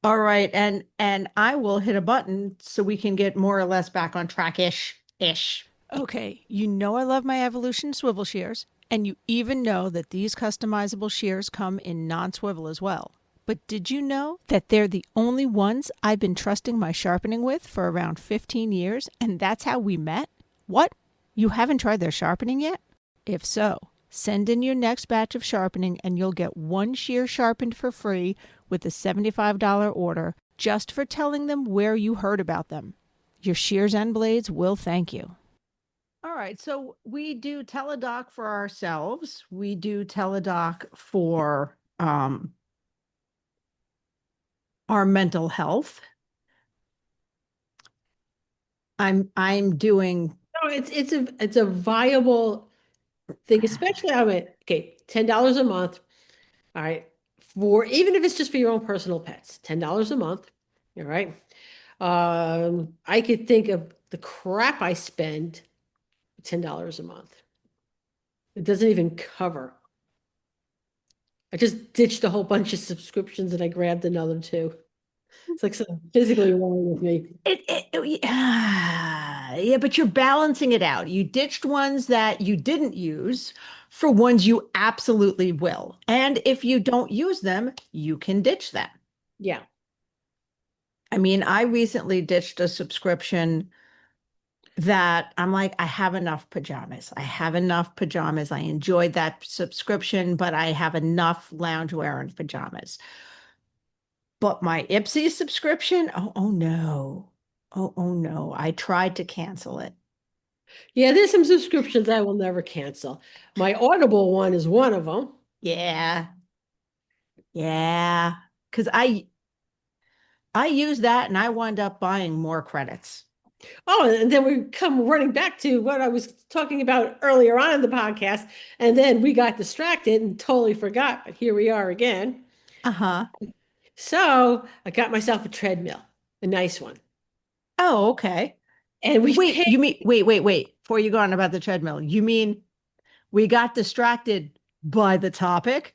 All right. And I will hit a button so we can get more or less back on track-ish. Okay, you know I love my Evolution swivel shears, and you even know that these customizable shears come in non-swivel as well. But did you know that they're the only ones I've been trusting my sharpening with for around 15 years, and that's how we met? What? You haven't tried their sharpening yet? If so, send in your next batch of sharpening and you'll get one shear sharpened for free with a $75 order just for telling them where you heard about them. Your shears and blades will thank you. All right, so we do teledoc for ourselves. We do teledoc for our mental health. I'm doing No, it's a viable thing, especially I mean, okay, $10 a month. All right. For even if it's just for your own personal pets, $10 a month. All right. I could think of the crap I spend $10 a month. It doesn't even cover. I just ditched a whole bunch of subscriptions and I grabbed another two. It's like something physically wrong with me. yeah, but you're balancing it out. You ditched ones that you didn't use for ones you absolutely will. And if you don't use them, you can ditch them. Yeah. I mean, I recently ditched a subscription that I'm like, I have enough pajamas. I have enough pajamas. I enjoyed that subscription, but I have enough loungewear and pajamas. But my Ipsy subscription, oh no. Oh no. I tried to cancel it. Yeah, there's some subscriptions I will never cancel. My Audible one is one of them. Yeah. Yeah. Because I use that and I wound up buying more credits. Oh, and then we come running back to what I was talking about earlier on in the podcast. And then we got distracted and totally forgot, but here we are again. Uh-huh. So I got myself a treadmill, a nice one. Oh, okay. And we Wait, paid, you mean wait. Before you go on about the treadmill, you mean we got distracted by the topic?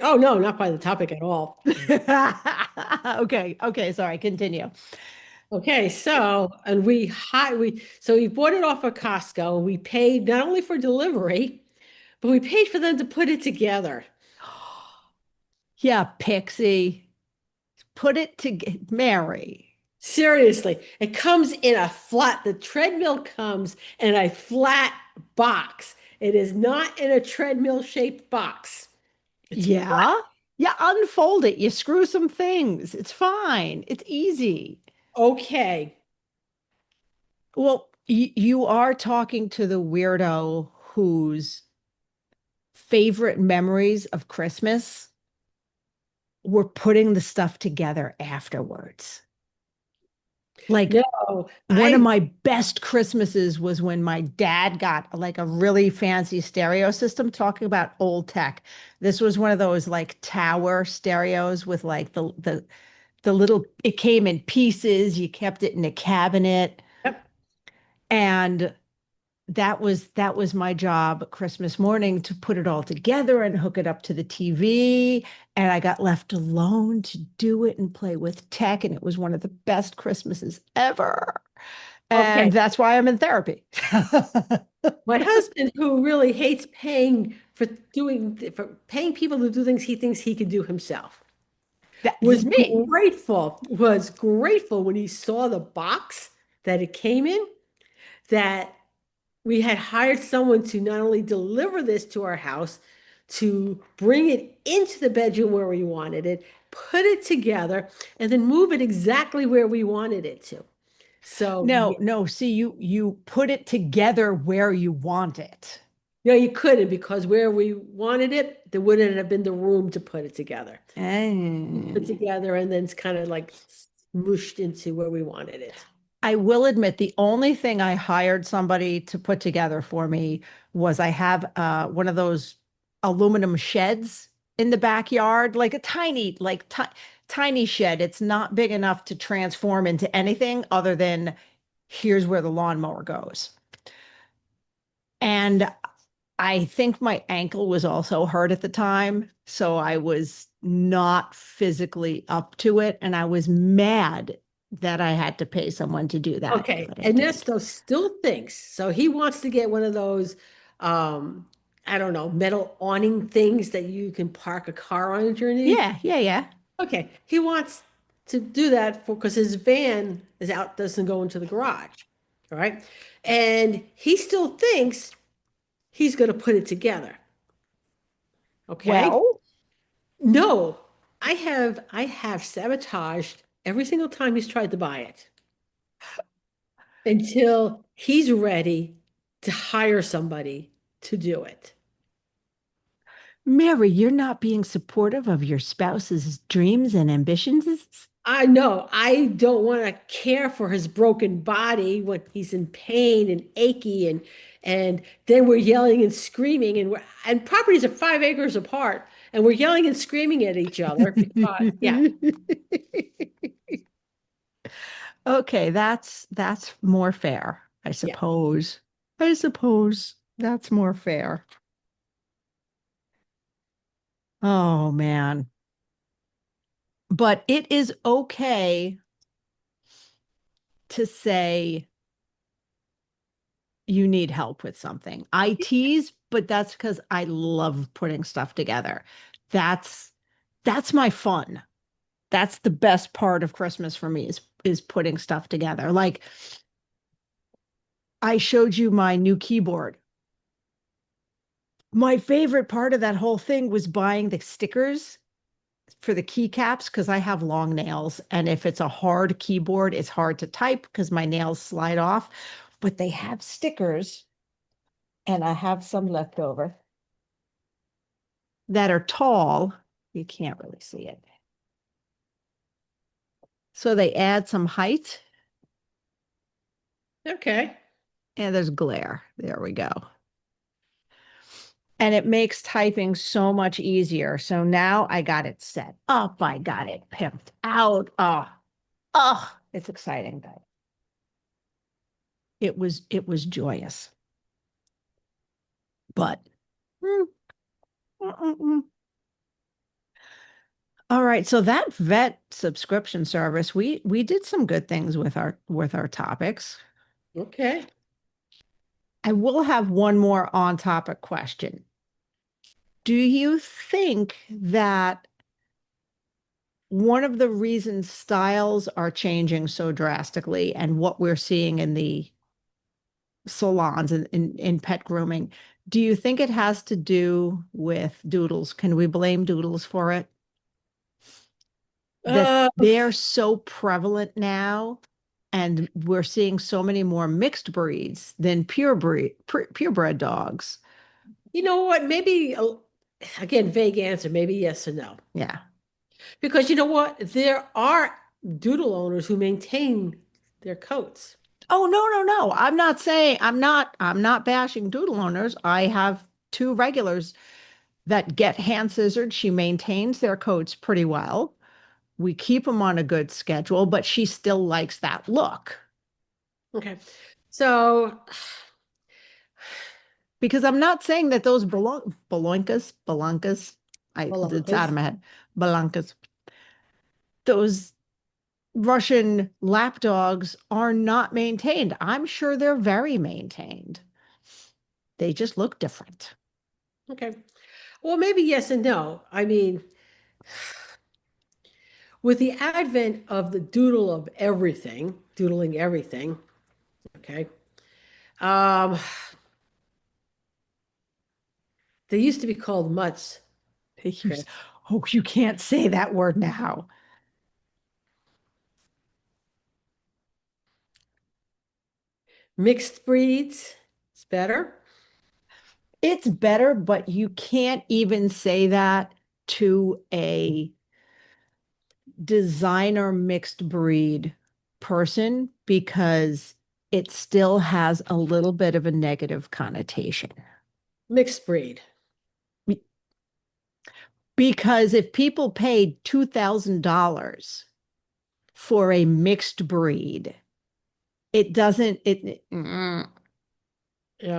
oh no, not by the topic at all. Okay, sorry, continue. Okay, so and we bought it off of Costco and we paid not only for delivery, but we paid for them to put it together. Yeah, Pixie, put it to Mary. Seriously, it comes in the treadmill comes in a flat box. It is not in a treadmill shaped box. It's flat. Yeah. Yeah, unfold it. You screw some things. It's fine. It's easy. Okay. Well, you are talking to the weirdo whose favorite memories of Christmas were putting the stuff together afterwards. Like No, one of I my best Christmases was when my dad got like a really fancy stereo system, talking about old tech. This was one of those like tower stereos with like the little, it came in pieces, you kept it in a cabinet. yep. And that was my job Christmas morning to put it all together and hook it up to the TV. And I got left alone to do it and play with tech. And it was one of the best Christmases ever. And Okay. that's why I'm in therapy. My husband, who really hates for paying people to do things he thinks he can do himself, That is me. was grateful when he saw the box that it came in, that we had hired someone to not only deliver this to our house, to bring it into the bedroom where we wanted it, put it together, and then move it exactly where we wanted it to. So, No, yeah. no, see, you put it together where you want it. No, you couldn't because where we wanted it, there wouldn't have been the room to put it together. Put Eh. together and then it's kind of like smooshed into where we wanted it. I will admit the only thing I hired somebody to put together for me was I have one of those aluminum sheds in the backyard, like a tiny, tiny shed. It's not big enough to transform into anything other than here's where the lawnmower goes. And I think my ankle was also hurt at the time, so I was not physically up to it, and I was mad that I had to pay someone to do that, Okay, but I did. Ernesto still thinks, so he wants to get one of those, um, I don't know, metal awning things that you can park a car on underneath. Yeah, yeah, yeah. Okay, he wants to do that for because his van is out, doesn't go into the garage. All right. And he still thinks he's going to put it together. Okay. Well, No, I have sabotaged every single time he's tried to buy it until he's ready to hire somebody to do it. Mary, you're not being supportive of your spouse's dreams and ambitions. I know I don't want to care for his broken body when he's in pain and achy and then we're yelling and screaming and properties are 5 acres apart and we're yelling and screaming at each other because yeah, Okay, that's more fair, I yeah. suppose. I suppose that's more fair. Oh man. But it is okay to say you need help with something. I tease, but that's because I love putting stuff together. That's that's my fun. That's the best part of Christmas for me is putting stuff together. Like I showed you my new keyboard. My favorite part of that whole thing was buying the stickers for the keycaps because I have long nails. And if it's a hard keyboard, it's hard to type because my nails slide off. But they have stickers, and I have some left over that are tall. You can't really see it. So they add some height, Okay. and there's glare. There we go. And it makes typing so much easier. So now I got it set up. I got it pimped out. It's exciting, guys. It was joyous. But mm, mm, mm, mm. All right, so that vet subscription service, we did some good things with our topics. Okay. I will have one more on topic question. Do you think that one of the reasons styles are changing so drastically and what we're seeing in the salons and in pet grooming, do you think it has to do with doodles? Can we blame doodles for it? That Uh, they're so prevalent now and we're seeing so many more mixed breeds than purebred dogs. you know what? Maybe again, vague answer, maybe yes or no. Yeah. Because you know what? There are doodle owners who maintain their coats. Oh, no, no, no. I'm not bashing doodle owners. I have two regulars that get hand scissored. She maintains their coats pretty well. We keep them on a good schedule, but she still likes that look. Okay. So, Because I'm not saying that those Balancas, it's out Malakas. of my head. Balancas, those Russian lap dogs are not maintained. I'm sure they're very maintained. They just look different. Okay. Well, maybe yes and no. I mean, with the advent of the doodle of everything, doodling everything, okay. Um, They used to be called mutts, They Chris. use, oh, you can't say that word now. Mixed breeds. It's better. It's better, but you can't even say that to a designer mixed breed person because it still has a little bit of a negative connotation. Mixed breed. Because if people paid $2,000 for a mixed breed, it doesn't, Oh,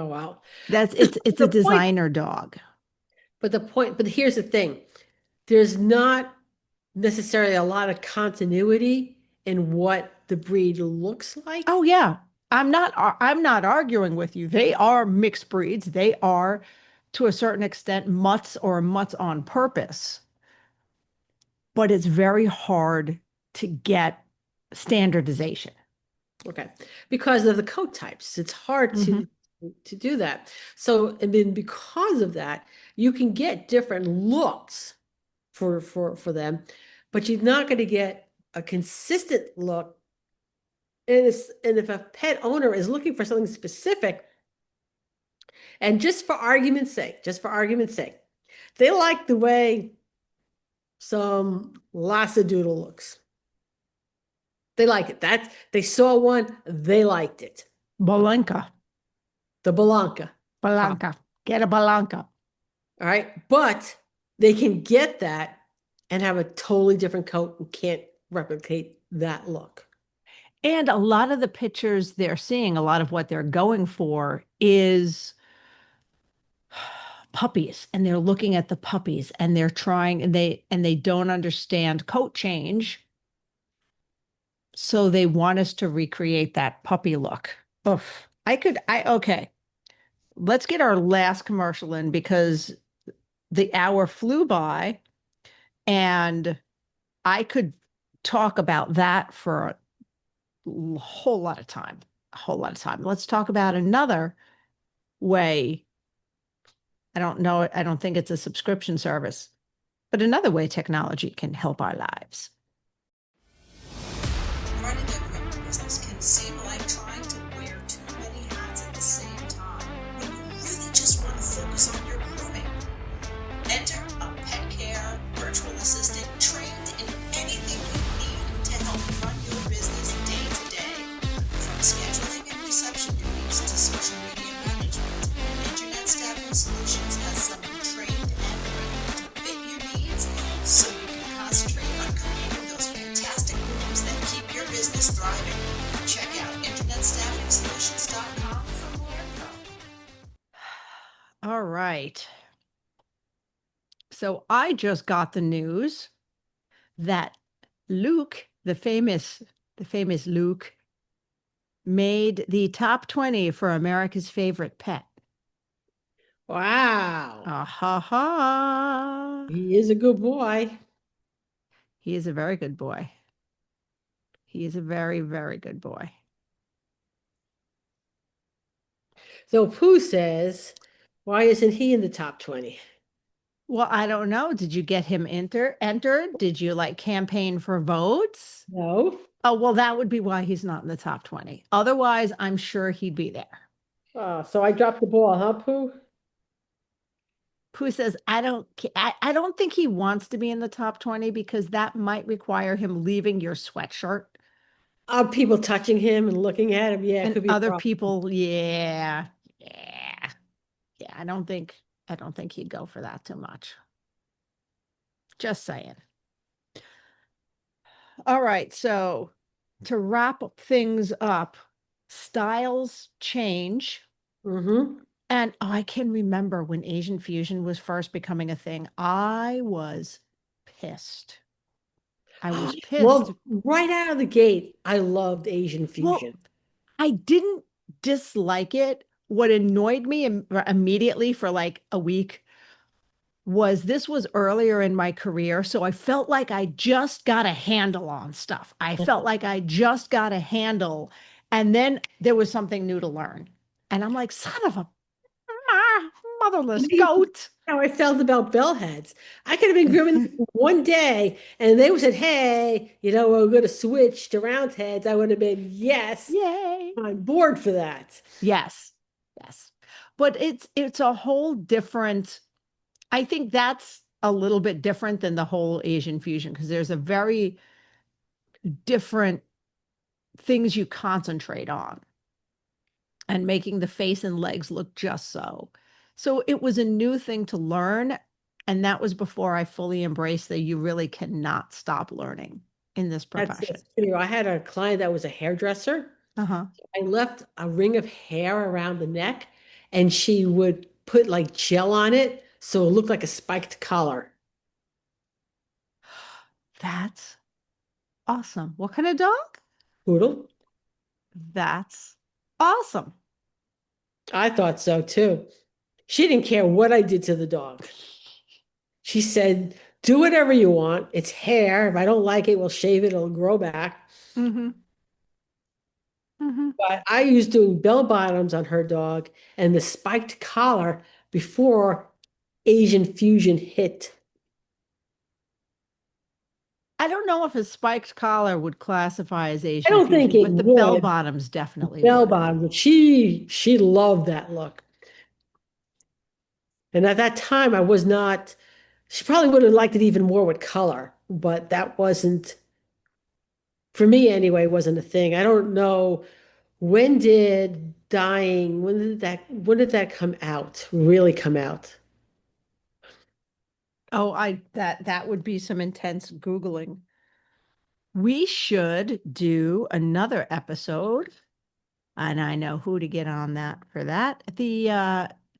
wow. it's a The point, designer dog. but here's the thing. There's not necessarily a lot of continuity in what the breed looks Oh like. yeah. I'm not arguing with you. They are mixed breeds. They are to a certain extent mutts or mutts on purpose, but it's very hard to get standardization. Okay. Because of the coat types. It's hard Mhm. to do that. So, and then because of that, you can get different looks for them, but you're not going to get a consistent look. And if a pet owner is looking for something specific, and just for argument's sake, they like the way some doodle looks. They like it. They saw one, they liked it. Balanca. The Belanca. Balanca. Get a Balanca. All right. But they can get that and have a totally different coat and can't replicate that look. And a lot of the pictures they're seeing, a lot of what they're going for is puppies, and they're looking at the puppies and they're trying and they don't understand coat change. So they want us to recreate that puppy look. Oof. Okay. Let's get our last commercial in because the hour flew by and I could talk about that for a whole lot of time. A whole lot of time. Let's talk about another way. I don't know. I don't think it's a subscription service, but another way technology can help our lives. Running a grooming business can seem like trying to wear too many hats at the same time when you really just want to focus on your grooming. Enter a pet care virtual assistant trained in anything you need to help run your business day to day. From scheduling and reception duties to social media management, Internet Staffing Solutions has someone trained and ready to fit your needs so you can concentrate on creating those fantastic grooms that keep your business thriving. Check out internetstaffingsolutions.com for more info. All right. So I just got the news that Luke, the famous Luke, made the top 20 for America's favorite pet. Wow. Ah ha ha. He is a good boy. He is a very good boy. He is a very, very good boy. So Pooh says, why isn't he in the top 20? Well, I don't know. Did you get him entered? Did you like campaign for votes? No. Oh, well, that would be why he's not in the top 20. Otherwise, I'm sure he'd be there. Oh, so I dropped the ball, huh, Pooh? Pooh says, I don't think he wants to be in the top 20 because that might require him leaving your sweatshirt. People touching him and looking at him. Yeah, it And could be a other problem. people, yeah, yeah, yeah. I don't think he'd go for that too much. Just saying. All right, so to wrap things up, styles change. Mm-hmm. And I can remember when Asian fusion was first becoming a thing, I was pissed. I was pissed. Well, right out of the gate, I loved Asian Well, fusion. I didn't dislike it. What annoyed me immediately for like a week was this was earlier in my career. So I felt like I just got a handle on stuff. I felt like I just got a handle. And then there was something new to learn. And I'm like, son of a Motherless goat. How I felt about bell heads. I could have been grooming them one day and they would said, hey, we're going to switch to round heads. I would have been, yes, Yay. I'm on board for that. Yes. Yes. But it's a whole different, I think that's a little bit different than the whole Asian fusion because there's a very different things you concentrate on and making the face and legs look just so. So it was a new thing to learn. And that was before I fully embraced that you really cannot stop learning in this profession. That's true. I had a client that was a hairdresser. Uh-huh. I left a ring of hair around the neck and she would put like gel on it so it looked like a spiked collar. That's awesome. What kind of dog? Poodle. That's awesome. I thought so too. She didn't care what I did to the dog. She said, do whatever you want. It's hair. If I don't like it, we'll shave it. It'll grow back. Mm-hmm. Mm-hmm. But I used doing bell bottoms on her dog and the spiked collar before Asian fusion hit. I don't know if a spiked collar would classify as Asian I don't fusion, think it but the would. bell bottoms definitely Bell would. bottom, but she loved that look. And at that time, I was not, she probably would have liked it even more with color, but that wasn't, for me anyway, wasn't a thing. I don't know when did when did that come out, really come out? Oh, that would be some intense Googling. We should do another episode, and I know who to get on that for that.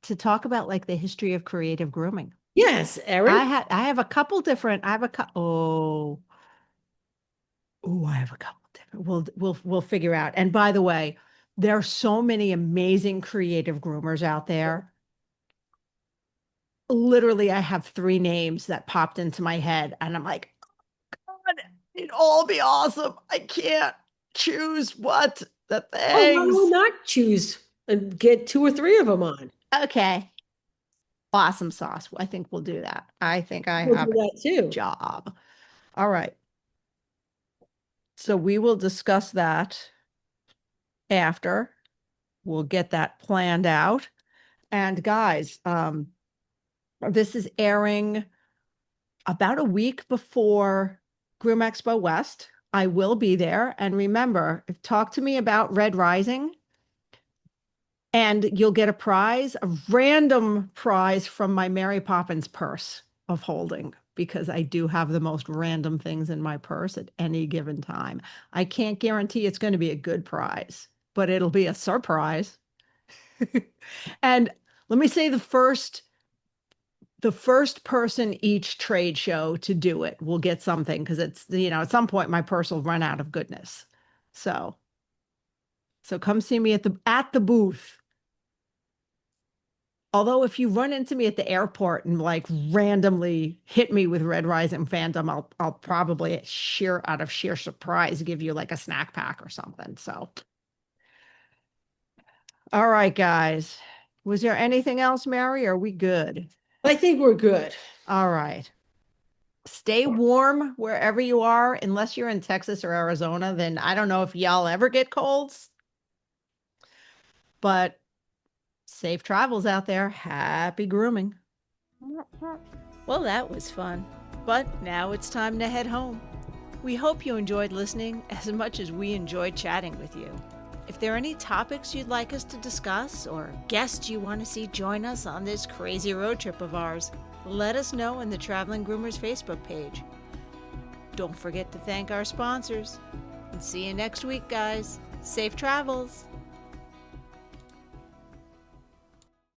To talk about like the history of creative grooming. Yes, Erin. I have a couple different. I have a couple. I have a couple different. We'll figure out. And by the way, there are so many amazing creative groomers out there. Literally, I have 3 names that popped into my head, and I'm like, oh, God, it'd all be awesome. I can't choose what the Oh, why things. would not choose and get 2 or 3 of them on? Okay. Awesome sauce. I think we'll do that. I think I We'll have do that too. a job. All right. So we will discuss that after. We'll get that planned out. And guys, this is airing about a week before Groom Expo West. I will be there. And remember, talk to me about Red Rising. And you'll get a random prize from my Mary Poppins purse of holding, because I do have the most random things in my purse at any given time. I can't guarantee it's going to be a good prize, but it'll be a surprise. And let me say the first person each trade show to do it will get something, because it's, at some point my purse will run out of goodness. So come see me at the booth. Although if you run into me at the airport and like randomly hit me with Red Rising fandom, I'll probably out of sheer surprise give you like a snack pack or something. So, all right, guys. Was there anything else, Mary? Are we good? I think we're good. All right. Stay warm wherever you are. Unless you're in Texas or Arizona, then I don't know if y'all ever get colds. But safe travels out there. Happy grooming. Well, that was fun. But now it's time to head home. We hope you enjoyed listening as much as we enjoyed chatting with you. If there are any topics you'd like us to discuss or guests you want to see join us on this crazy road trip of ours, let us know in the Traveling Groomers Facebook page. Don't forget to thank our sponsors. And see you next week, guys. Safe travels.